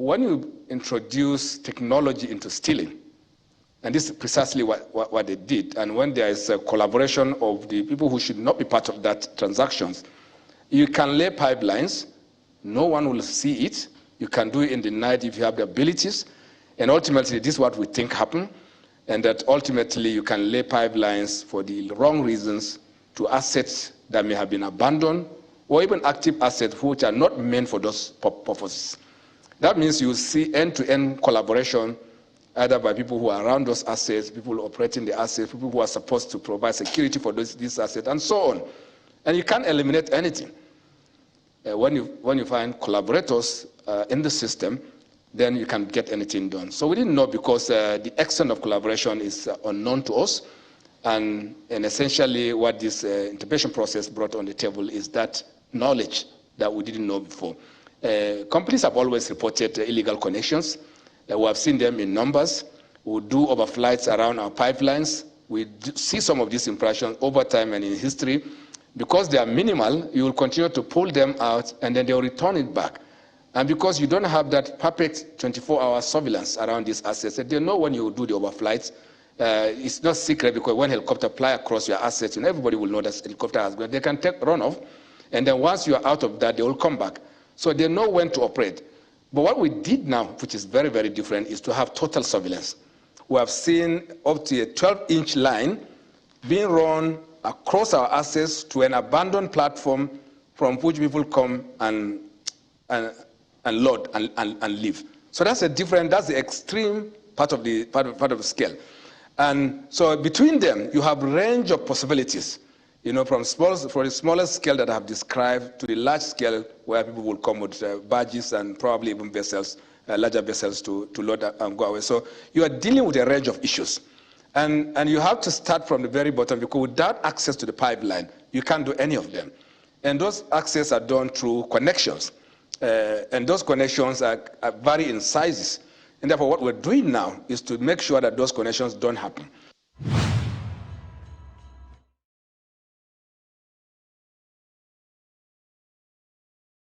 when you introduce technology into stealing, and this is precisely what they did, and when there is a collaboration of the people who should not be part of that transactions, you can lay pipelines, no one will see it, you can do it in the night if you have the abilities, and ultimately this is what we think happened, and that ultimately you can lay pipelines for the wrong reasons to assets that may have been abandoned, or even active assets which are not meant for those purposes. That means you see end-to-end collaboration, either by people who are around those assets, people operating the assets, people who are supposed to provide security for these assets, and so on. And you can't eliminate anything. When you find collaborators in the system, then you can get anything done. So we didn't know because the extent of collaboration is unknown to us. And essentially what this integration process brought on the table is that knowledge that we didn't know before. Companies have always reported illegal connections. We have seen them in numbers. We do overflights around our pipelines. We see some of these impressions over time and in history. Because they are minimal, you will continue to pull them out and then they will return it back. And because you don't have that perfect 24-hour surveillance around these assets, they know when you do the overflights. It's not secret because when helicopter fly across your assets, and everybody will know that helicopter has gone. They can run off, and then once you are out of that, they will come back. So they know when to operate. But what we did now, which is very, very different, is to have total surveillance. We have seen up to a 12-inch line being run across our assets to an abandoned platform from which people come and load and leave. So that's that's the extreme part of the scale. And so between them, you have a range of possibilities, from the smallest scale that I have described to the large scale where people will come with barges and probably even vessels, larger vessels to load and go away. So you are dealing with a range of issues. And you have to start from the very bottom because without access to the pipeline, you can't do any of them. And those access are done through connections. And those connections vary in sizes. And therefore, what we're doing now is to make sure that those connections don't happen.